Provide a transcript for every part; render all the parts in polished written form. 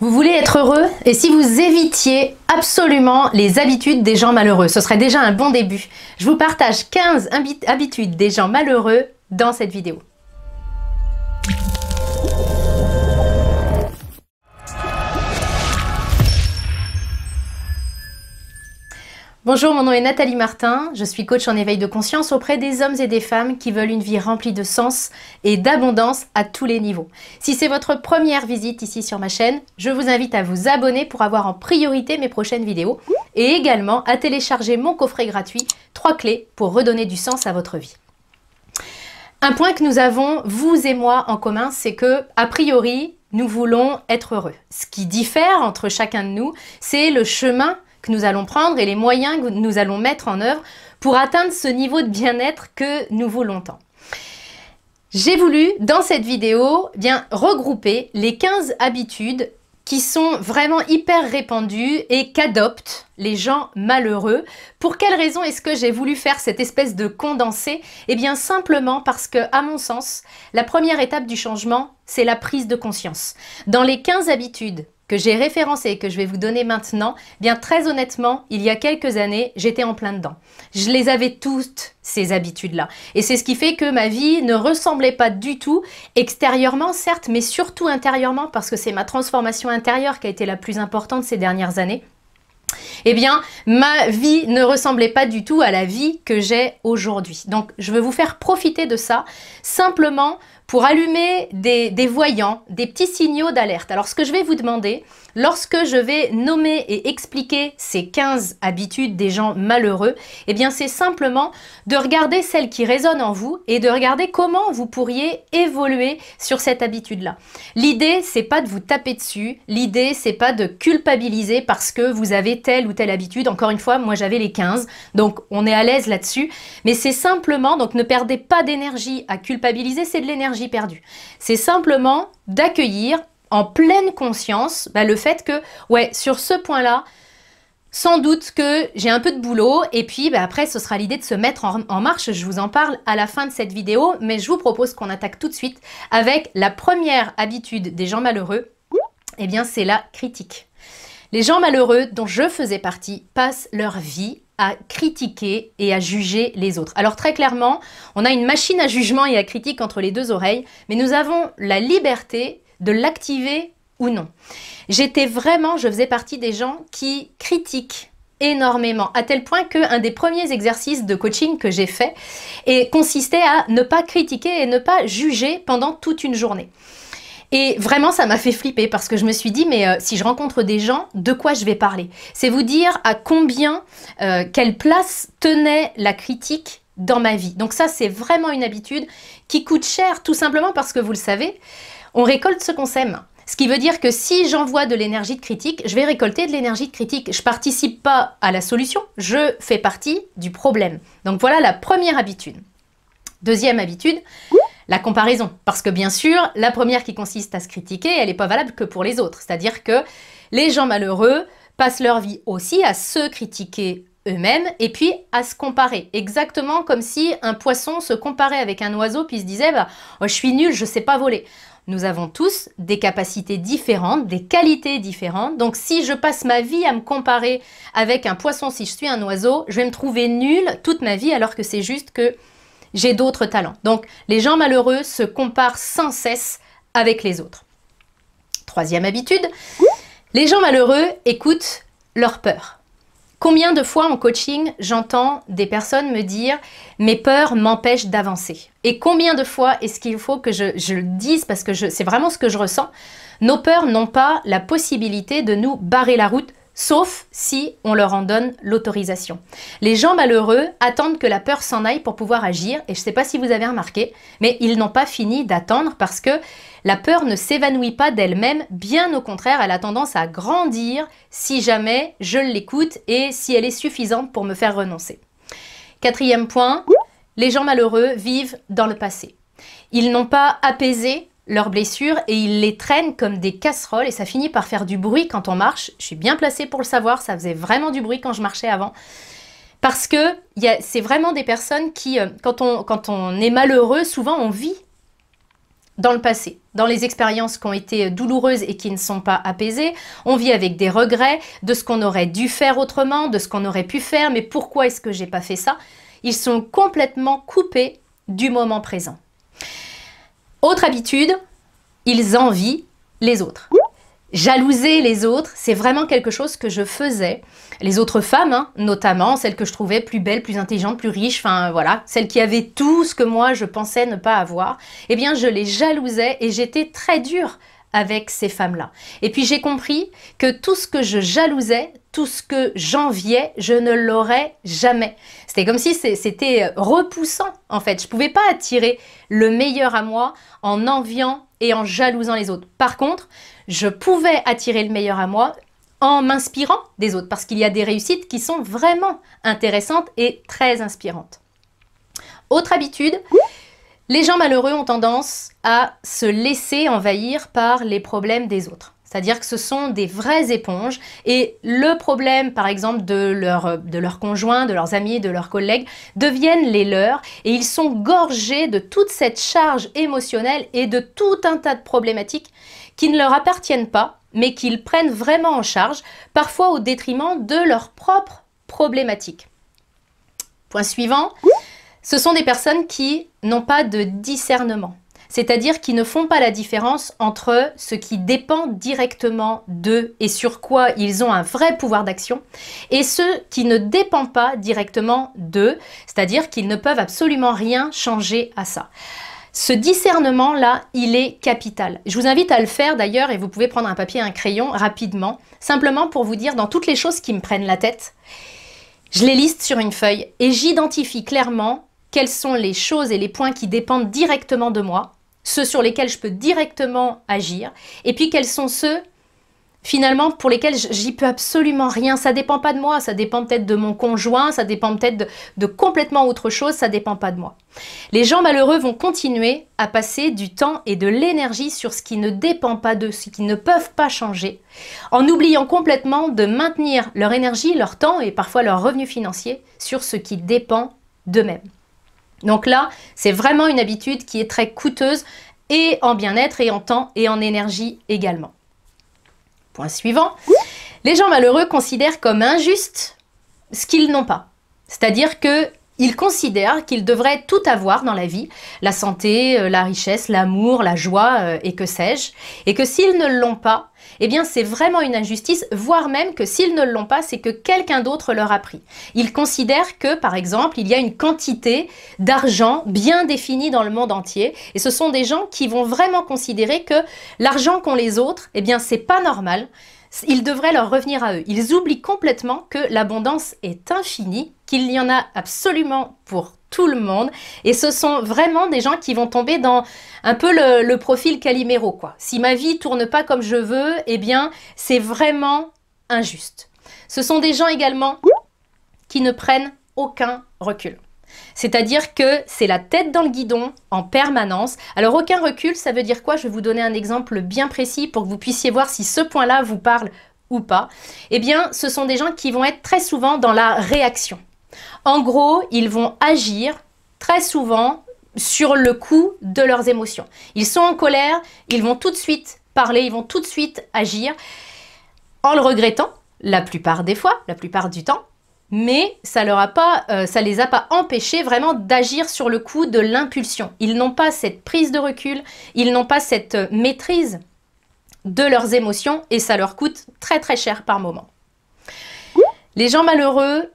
Vous voulez être heureux? Et si vous évitiez absolument les habitudes des gens malheureux? Ce serait déjà un bon début. Je vous partage 15 habitudes des gens malheureux dans cette vidéo. Bonjour, mon nom est Nathalie Martin, je suis coach en éveil de conscience auprès des hommes et des femmes qui veulent une vie remplie de sens et d'abondance à tous les niveaux. Si c'est votre première visite ici sur ma chaîne, je vous invite à vous abonner pour avoir en priorité mes prochaines vidéos et également à télécharger mon coffret gratuit 3 clés pour redonner du sens à votre vie. Un point que nous avons, vous et moi, en commun, c'est que, a priori, nous voulons être heureux. Ce qui diffère entre chacun de nous, c'est le chemin que nous allons prendre et les moyens que nous allons mettre en œuvre pour atteindre ce niveau de bien-être que nous voulons tant. J'ai voulu, dans cette vidéo, regrouper les 15 habitudes qui sont vraiment hyper répandues et qu'adoptent les gens malheureux. Pour quelle raison est-ce que j'ai voulu faire cette espèce de condensé? Eh bien simplement parce que, à mon sens, la première étape du changement, c'est la prise de conscience. Dans les 15 habitudes que j'ai référencées et que je vais vous donner maintenant, bien très honnêtement, il y a quelques années, j'étais en plein dedans. Je les avais toutes, ces habitudes-là. Et c'est ce qui fait que ma vie ne ressemblait pas du tout, extérieurement certes, mais surtout intérieurement, parce que c'est ma transformation intérieure qui a été la plus importante ces dernières années. Eh bien, ma vie ne ressemblait pas du tout à la vie que j'ai aujourd'hui. Donc, je veux vous faire profiter de ça, simplement pour allumer des voyants, des petits signaux d'alerte. Alors, ce que je vais vous demander, lorsque je vais nommer et expliquer ces 15 habitudes des gens malheureux, eh bien, c'est simplement de regarder celles qui résonnent en vous et de regarder comment vous pourriez évoluer sur cette habitude-là. L'idée, c'est pas de vous taper dessus. L'idée, c'est pas de culpabiliser parce que vous avez telle ou telle habitude. Encore une fois, moi, j'avais les 15, donc on est à l'aise là-dessus. Mais c'est simplement, donc ne perdez pas d'énergie à culpabiliser, c'est de l'énergie perdue. C'est simplement d'accueillir en pleine conscience le fait que, ouais, sur ce point-là, sans doute que j'ai un peu de boulot et puis après ce sera l'idée de se mettre en marche. Je vous en parle à la fin de cette vidéo, mais je vous propose qu'on attaque tout de suite avec la première habitude des gens malheureux. Eh bien, c'est la critique. Les gens malheureux dont je faisais partie passent leur vie à critiquer et à juger les autres. Alors très clairement, on a une machine à jugement et à critique entre les deux oreilles, mais nous avons la liberté de l'activer ou non. Je faisais partie des gens qui critiquent énormément, à tel point qu'un des premiers exercices de coaching que j'ai fait consistait à ne pas critiquer et ne pas juger pendant toute une journée. Et vraiment, ça m'a fait flipper parce que je me suis dit, mais si je rencontre des gens, de quoi je vais parler? C'est vous dire à combien, quelle place tenait la critique dans ma vie. Donc ça, c'est vraiment une habitude qui coûte cher, tout simplement parce que vous le savez, on récolte ce qu'on sème. Ce qui veut dire que si j'envoie de l'énergie de critique, je vais récolter de l'énergie de critique. Je ne participe pas à la solution, je fais partie du problème. Donc voilà la première habitude. Deuxième habitude, la comparaison. Parce que bien sûr, la première qui consiste à se critiquer, elle n'est pas valable que pour les autres. C'est-à-dire que les gens malheureux passent leur vie aussi à se critiquer eux-mêmes et puis à se comparer. Exactement comme si un poisson se comparait avec un oiseau puis se disait oh, je suis nul, je ne sais pas voler. Nous avons tous des capacités différentes, des qualités différentes. Donc si je passe ma vie à me comparer avec un poisson, si je suis un oiseau, je vais me trouver nulle toute ma vie alors que c'est juste que j'ai d'autres talents. Donc, les gens malheureux se comparent sans cesse avec les autres. Troisième habitude, les gens malheureux écoutent leur peur. Combien de fois en coaching, j'entends des personnes me dire « mes peurs m'empêchent d'avancer ». Et combien de fois est-ce qu'il faut que je le dise parce que c'est vraiment ce que je ressens. Nos peurs n'ont pas la possibilité de nous barrer la route, sauf si on leur en donne l'autorisation. Les gens malheureux attendent que la peur s'en aille pour pouvoir agir. Et je ne sais pas si vous avez remarqué, mais ils n'ont pas fini d'attendre parce que la peur ne s'évanouit pas d'elle-même. Bien au contraire, elle a tendance à grandir si jamais je l'écoute et si elle est suffisante pour me faire renoncer. Quatrième point, les gens malheureux vivent dans le passé. Ils n'ont pas apaisé leurs blessures et ils les traînent comme des casseroles et ça finit par faire du bruit quand on marche. Je suis bien placée pour le savoir, ça faisait vraiment du bruit quand je marchais avant. Parce que c'est vraiment des personnes qui, quand on est malheureux, souvent on vit dans le passé. dans les expériences qui ont été douloureuses et qui ne sont pas apaisées. On vit avec des regrets de ce qu'on aurait dû faire autrement, de ce qu'on aurait pu faire, mais pourquoi est-ce que j'ai pas fait ça? Ils sont complètement coupés du moment présent. Autre habitude, ils envient les autres. Jalouser les autres, c'est vraiment quelque chose que je faisais. Les autres femmes, hein, notamment, celles que je trouvais plus belles, plus intelligentes, plus riches, enfin voilà, celles qui avaient tout ce que moi je pensais ne pas avoir, eh bien je les jalousais et j'étais très dure avec ces femmes-là. Et puis j'ai compris que tout ce que je jalousais, tout ce que j'enviais, je ne l'aurais jamais. C'était comme si c'était repoussant en fait. Je ne pouvais pas attirer le meilleur à moi en enviant et en jalousant les autres. Par contre, je pouvais attirer le meilleur à moi en m'inspirant des autres parce qu'il y a des réussites qui sont vraiment intéressantes et très inspirantes. Autre habitude, les gens malheureux ont tendance à se laisser envahir par les problèmes des autres. C'est-à-dire que ce sont des vraies éponges et le problème, par exemple, de leur conjoint, de leurs amis, de leurs collègues, deviennent les leurs et ils sont gorgés de toute cette charge émotionnelle et de tout un tas de problématiques qui ne leur appartiennent pas, mais qu'ils prennent vraiment en charge, parfois au détriment de leurs propres problématiques. Point suivant, ce sont des personnes qui n'ont pas de discernement. C'est-à-dire qui ne font pas la différence entre ce qui dépend directement d'eux et sur quoi ils ont un vrai pouvoir d'action et ce qui ne dépend pas directement d'eux, c'est-à-dire qu'ils ne peuvent absolument rien changer à ça. Ce discernement-là, il est capital. Je vous invite à le faire d'ailleurs et vous pouvez prendre un papier et un crayon rapidement, simplement pour vous dire dans toutes les choses qui me prennent la tête, je les liste sur une feuille et j'identifie clairement quelles sont les choses et les points qui dépendent directement de moi, ceux sur lesquels je peux directement agir, et puis quels sont ceux, finalement, pour lesquels j'y peux absolument rien. Ça dépend pas de moi, ça dépend peut-être de mon conjoint, ça dépend peut-être de complètement autre chose, ça dépend pas de moi. Les gens malheureux vont continuer à passer du temps et de l'énergie sur ce qui ne dépend pas d'eux, ce qui ne peuvent pas changer, en oubliant complètement de maintenir leur énergie, leur temps et parfois leur revenu financier sur ce qui dépend d'eux-mêmes. Donc là, c'est vraiment une habitude qui est très coûteuse et en bien-être et en temps et en énergie également. Point suivant, les gens malheureux considèrent comme injuste ce qu'ils n'ont pas. C'est-à-dire qu'ils considèrent qu'ils devraient tout avoir dans la vie, la santé, la richesse, l'amour, la joie et que sais-je, et que s'ils ne l'ont pas, eh bien c'est vraiment une injustice, voire même que s'ils ne l'ont pas, c'est que quelqu'un d'autre leur a pris. Ils considèrent que, par exemple, il y a une quantité d'argent bien définie dans le monde entier, et ce sont des gens qui vont vraiment considérer que l'argent qu'ont les autres, eh bien c'est pas normal, il devrait leur revenir à eux. Ils oublient complètement que l'abondance est infinie, qu'il y en a absolument pour tout le monde. Et ce sont vraiment des gens qui vont tomber dans un peu le profil Calimero, quoi. Si ma vie tourne pas comme je veux, eh bien, c'est vraiment injuste. Ce sont des gens également qui ne prennent aucun recul. C'est-à-dire que c'est la tête dans le guidon en permanence. Alors aucun recul, ça veut dire quoi? Je vais vous donner un exemple bien précis pour que vous puissiez voir si ce point-là vous parle ou pas. Eh bien, ce sont des gens qui vont être très souvent dans la réaction. En gros, ils vont agir très souvent sur le coup de leurs émotions. Ils sont en colère, ils vont tout de suite parler, ils vont tout de suite agir en le regrettant, la plupart des fois, la plupart du temps. Mais ça les a pas empêchés vraiment d'agir sur le coup de l'impulsion. Ils n'ont pas cette prise de recul, ils n'ont pas cette maîtrise de leurs émotions et ça leur coûte très très cher par moment. Les gens malheureux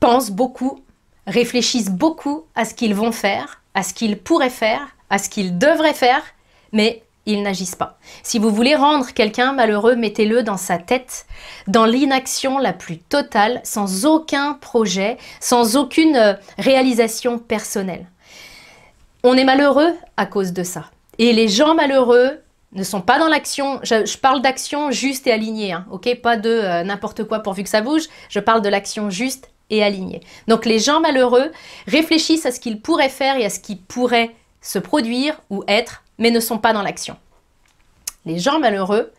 pensent beaucoup, réfléchissent beaucoup à ce qu'ils vont faire, à ce qu'ils pourraient faire, à ce qu'ils devraient faire, mais ils n'agissent pas. Si vous voulez rendre quelqu'un malheureux, mettez-le dans sa tête, dans l'inaction la plus totale, sans aucun projet, sans aucune réalisation personnelle. On est malheureux à cause de ça. Et les gens malheureux ne sont pas dans l'action, je parle d'action juste et alignée, hein, ok? Pas de n'importe quoi pourvu que ça bouge, je parle de l'action juste et alignée. Donc les gens malheureux réfléchissent à ce qu'ils pourraient faire et à ce qui pourrait se produire ou être, mais ne sont pas dans l'action. Les gens malheureux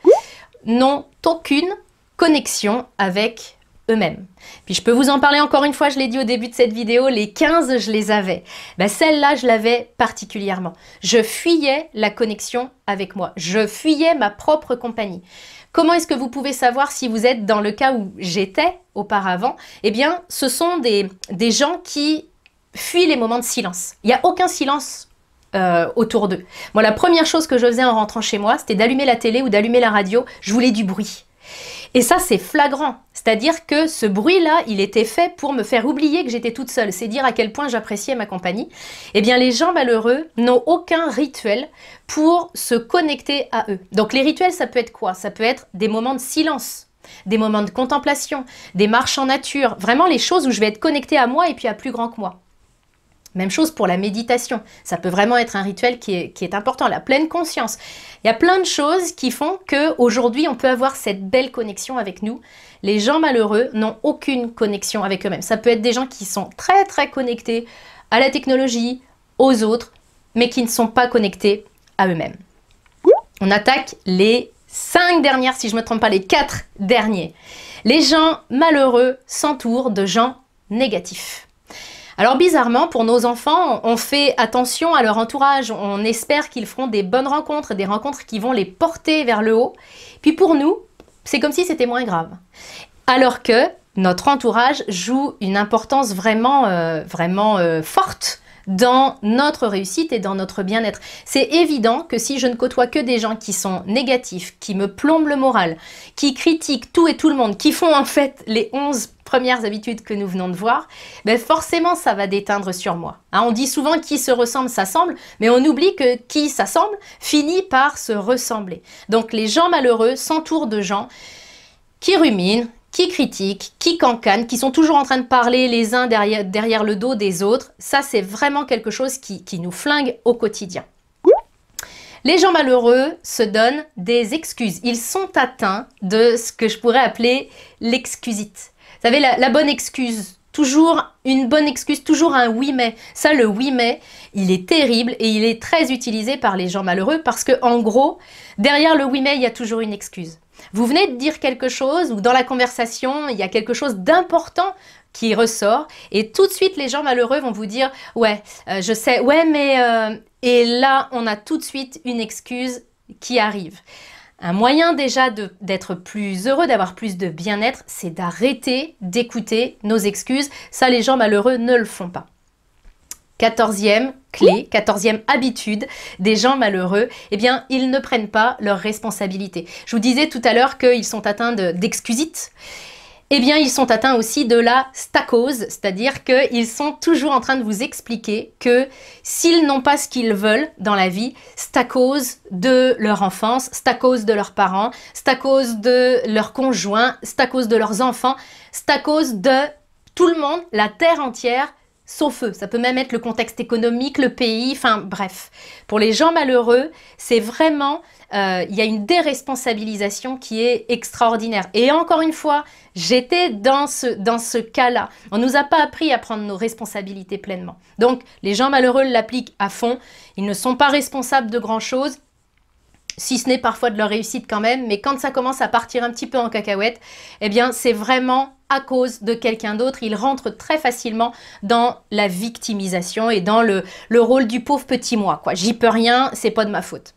n'ont aucune connexion avec eux-mêmes. Puis je peux vous en parler encore une fois, je l'ai dit au début de cette vidéo, les 15, je les avais. Ben, celle-là, je l'avais particulièrement. Je fuyais la connexion avec moi. Je fuyais ma propre compagnie. Comment est-ce que vous pouvez savoir si vous êtes dans le cas où j'étais auparavant? Eh bien, ce sont des gens qui fuient les moments de silence. Il n'y a aucun silence autour d'eux. Moi, la première chose que je faisais en rentrant chez moi, c'était d'allumer la télé ou d'allumer la radio. Je voulais du bruit. Et ça, c'est flagrant. C'est-à-dire que ce bruit-là, il était fait pour me faire oublier que j'étais toute seule. C'est dire à quel point j'appréciais ma compagnie. Eh bien, les gens malheureux n'ont aucun rituel pour se connecter à eux. Donc, les rituels, ça peut être quoi? Ça peut être des moments de silence, des moments de contemplation, des marches en nature. Vraiment, les choses où je vais être connectée à moi et puis à plus grand que moi. Même chose pour la méditation, ça peut vraiment être un rituel qui est important, la pleine conscience. Il y a plein de choses qui font qu'aujourd'hui on peut avoir cette belle connexion avec nous. Les gens malheureux n'ont aucune connexion avec eux-mêmes. Ça peut être des gens qui sont très très connectés à la technologie, aux autres, mais qui ne sont pas connectés à eux-mêmes. On attaque les 5 dernières, si je ne me trompe pas, les 4 derniers. Les gens malheureux s'entourent de gens négatifs. Alors bizarrement, pour nos enfants, on fait attention à leur entourage. On espère qu'ils feront des bonnes rencontres, des rencontres qui vont les porter vers le haut. Puis pour nous, c'est comme si c'était moins grave. Alors que notre entourage joue une importance vraiment forte dans notre réussite et dans notre bien-être. C'est évident que si je ne côtoie que des gens qui sont négatifs, qui me plombent le moral, qui critiquent tout et tout le monde, qui font en fait les 11 premières habitudes que nous venons de voir, ben forcément ça va déteindre sur moi. Hein, on dit souvent qui se ressemble s'assemble, mais on oublie que qui s'assemble finit par se ressembler. Donc les gens malheureux s'entourent de gens qui ruminent, qui critiquent, qui cancanent, qui sont toujours en train de parler les uns derrière le dos des autres. Ça, c'est vraiment quelque chose qui nous flingue au quotidien. Les gens malheureux se donnent des excuses. Ils sont atteints de ce que je pourrais appeler l'excusite. Vous savez, la bonne excuse. Toujours une bonne excuse, toujours un oui mais. Ça, le oui mais, il est terrible et il est très utilisé par les gens malheureux parce que, en gros, derrière le oui mais, il y a toujours une excuse. Vous venez de dire quelque chose ou dans la conversation, il y a quelque chose d'important qui ressort et tout de suite, les gens malheureux vont vous dire « Ouais, je sais, ouais, mais… Et là, on a tout de suite une excuse qui arrive. Un moyen déjà d'être plus heureux, d'avoir plus de bien-être, c'est d'arrêter d'écouter nos excuses. Ça, les gens malheureux ne le font pas. 14e clé, 14e habitude des gens malheureux, eh bien, ils ne prennent pas leurs responsabilités. Je vous disais tout à l'heure qu'ils sont atteints d'excusite. Eh bien, ils sont atteints aussi de la stacose, c'est-à-dire qu'ils sont toujours en train de vous expliquer que s'ils n'ont pas ce qu'ils veulent dans la vie, c'est à cause de leur enfance, c'est à cause de leurs parents, c'est à cause de leurs conjoints, c'est à cause de leurs enfants, c'est à cause de tout le monde, la terre entière, sauf eux. Ça peut même être le contexte économique, le pays, enfin bref. Pour les gens malheureux, c'est vraiment… il y a une déresponsabilisation qui est extraordinaire. Et encore une fois, j'étais dans ce cas-là. On ne nous a pas appris à prendre nos responsabilités pleinement. Donc, les gens malheureux l'appliquent à fond. Ils ne sont pas responsables de grand-chose, si ce n'est parfois de leur réussite quand même. Mais quand ça commence à partir un petit peu en cacahuète, eh bien, c'est vraiment à cause de quelqu'un d'autre. Ils rentrent très facilement dans la victimisation et dans le rôle du pauvre petit moi, quoi. J'y peux rien, c'est pas de ma faute.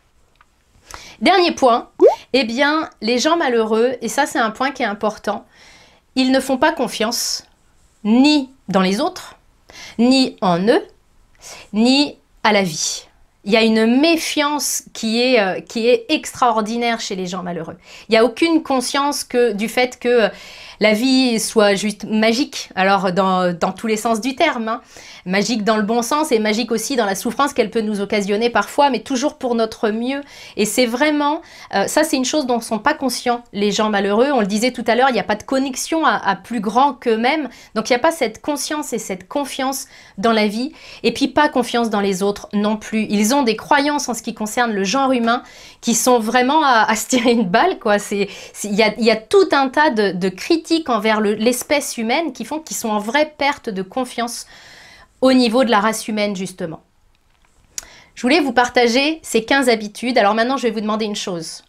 Dernier point, eh bien, les gens malheureux, et ça c'est un point qui est important, ils ne font pas confiance ni dans les autres, ni en eux, ni à la vie. Il y a une méfiance qui est extraordinaire chez les gens malheureux. Il n'y a aucune conscience du fait que la vie soit juste magique, alors dans tous les sens du terme, hein. Magique dans le bon sens et magique aussi dans la souffrance qu'elle peut nous occasionner parfois, mais toujours pour notre mieux. Et c'est vraiment, ça c'est une chose dont ne sont pas conscients les gens malheureux. On le disait tout à l'heure, il n'y a pas de connexion à plus grand qu'eux-mêmes, donc il n'y a pas cette conscience et cette confiance dans la vie, et puis pas confiance dans les autres non plus. Ils ont des croyances en ce qui concerne le genre humain qui sont vraiment à se tirer une balle, quoi. Il y a tout un tas de critiques envers l'espèce humaine qui font qu'ils sont en vraie perte de confiance au niveau de la race humaine, justement. Je voulais vous partager ces 15 habitudes. Alors maintenant, je vais vous demander une chose.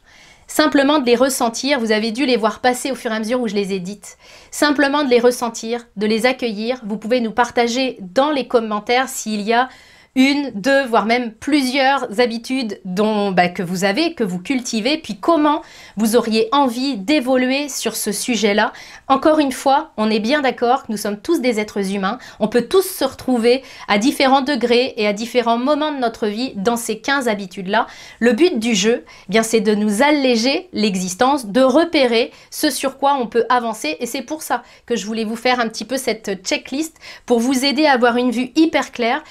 Simplement de les ressentir, vous avez dû les voir passer au fur et à mesure où je les ai dites. Simplement de les ressentir, de les accueillir. Vous pouvez nous partager dans les commentaires s'il y a une, deux, voire même plusieurs habitudes que vous avez, que vous cultivez, puis comment vous auriez envie d'évoluer sur ce sujet-là. Encore une fois, on est bien d'accord que nous sommes tous des êtres humains, on peut tous se retrouver à différents degrés et à différents moments de notre vie dans ces 15 habitudes-là. Le but du jeu, eh bien, c'est de nous alléger l'existence, de repérer ce sur quoi on peut avancer, et c'est pour ça que je voulais vous faire un petit peu cette checklist pour vous aider à avoir une vue hyper claire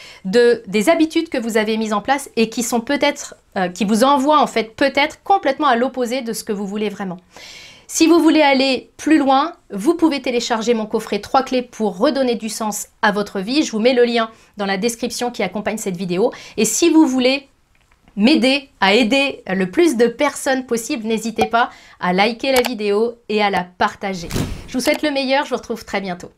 des habitudes que vous avez mises en place et qui sont peut-être, qui vous envoient en fait peut-être complètement à l'opposé de ce que vous voulez vraiment. Si vous voulez aller plus loin, vous pouvez télécharger mon coffret 3 clés pour redonner du sens à votre vie. Je vous mets le lien dans la description qui accompagne cette vidéo. Et si vous voulez m'aider à aider le plus de personnes possible, n'hésitez pas à liker la vidéo et à la partager. Je vous souhaite le meilleur, je vous retrouve très bientôt.